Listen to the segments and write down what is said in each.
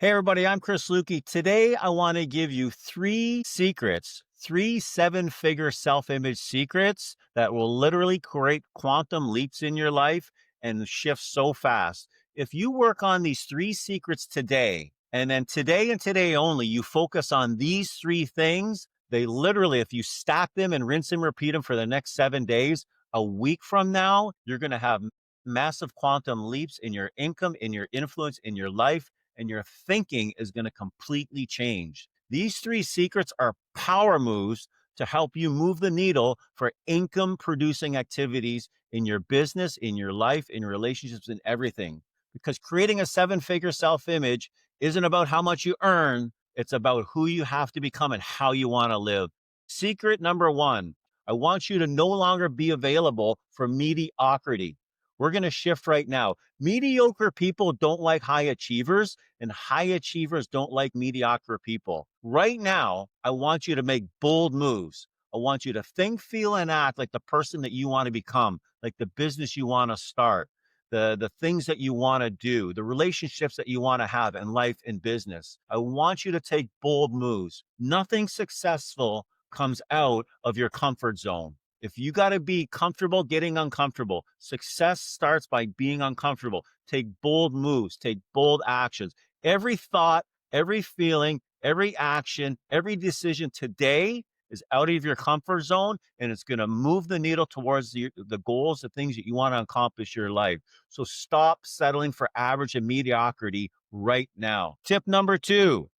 Hey, everybody, I'm Chris Lukey. Today, I want to give you three secrets, three seven-figure self-image secrets that will literally create quantum leaps in your life and shift so fast. If you work on these three secrets today, and then today and today only, you focus on these three things, they literally, if you stack them and rinse and repeat them for the next 7 days, a week from now, you're going to have massive quantum leaps in your income, in your influence, in your life, and your thinking is going to completely change. These three secrets are power moves to help you move the needle for income producing activities in your business, in your life, in relationships, in everything. Because creating a seven-figure self-image isn't about how much you earn, it's about who you have to become and how you want to live. Secret number one, I want you to no longer be available for mediocrity. We're going to shift right now. Mediocre people don't like high achievers, and high achievers don't like mediocre people. Right now, I want you to make bold moves. I want you to think, feel, and act like the person that you want to become, like the business you want to start, the things that you want to do, the relationships that you want to have in life and business. I want you to take bold moves. Nothing successful comes out of your comfort zone. If you got to be comfortable getting uncomfortable, success starts by being uncomfortable. Take bold moves, take bold actions. Every thought, every feeling, every action, every decision today is out of your comfort zone, and it's going to move the needle towards the goals, the things that you want to accomplish in your life. So stop settling for average and mediocrity right now. Tip number two,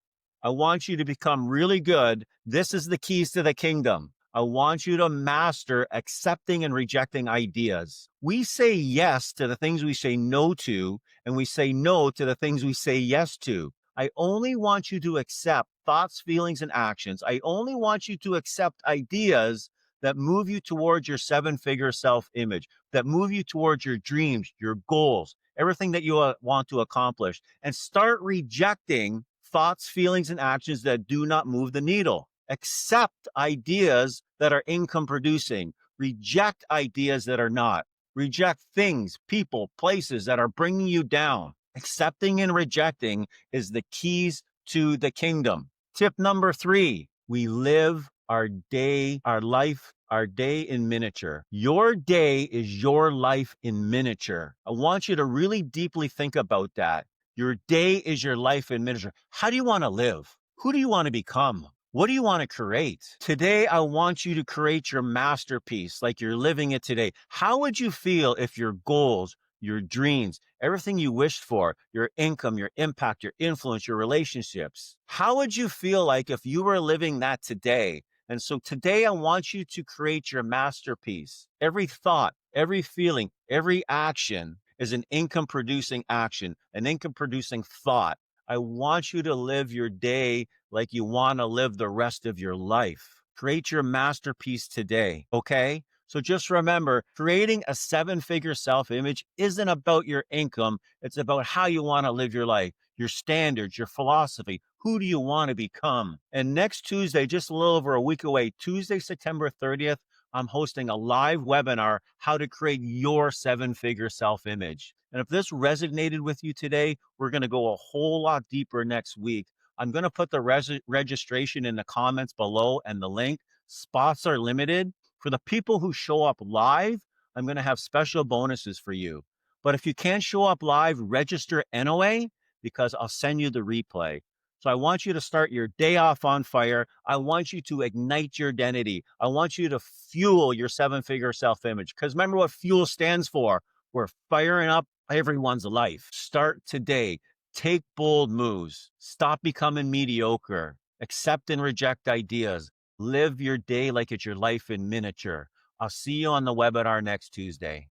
I want you to become really good. This is the keys to the kingdom. I want you to master accepting and rejecting ideas. We say yes to the things we say no to, and we say no to the things we say yes to. I only want you to accept thoughts, feelings, and actions. I only want you to accept ideas that move you towards your seven-figure self-image, that move you towards your dreams, your goals, everything that you want to accomplish, and start rejecting thoughts, feelings, and actions that do not move the needle. Accept ideas that are income producing. Reject ideas that are not. Reject things, people, places that are bringing you down. Accepting and rejecting is the keys to the kingdom. Tip number three, we live our day, our life, our day in miniature. Your day is your life in miniature. I want you to really deeply think about that. Your day is your life in miniature. How do you want to live? Who do you want to become? What do you want to create? Today, I want you to create your masterpiece like you're living it today. How would you feel if your goals, your dreams, everything you wished for, your income, your impact, your influence, your relationships, how would you feel like if you were living that today? And so today, I want you to create your masterpiece. Every thought, every feeling, every action is an income producing action, an income producing thought. I want you to live your day like you want to live the rest of your life. Create your masterpiece today, okay? So just remember, creating a seven-figure self-image isn't about your income. It's about how you want to live your life, your standards, your philosophy. Who do you want to become? And next Tuesday, just a little over a week away, Tuesday, September 30th, I'm hosting a live webinar, how to create your seven-figure self-image. And if this resonated with you today, we're going to go a whole lot deeper next week. I'm going to put the registration in the comments below and the link. Spots are limited. For the people who show up live, I'm going to have special bonuses for you. But if you can't show up live, register anyway, because I'll send you the replay. So I want you to start your day off on fire. I want you to ignite your identity. I want you to fuel your seven-figure self-image. Because remember what fuel stands for. We're firing up everyone's life. Start today. Take bold moves. Stop becoming mediocre. Accept and reject ideas. Live your day like it's your life in miniature. I'll see you on the webinar next Tuesday.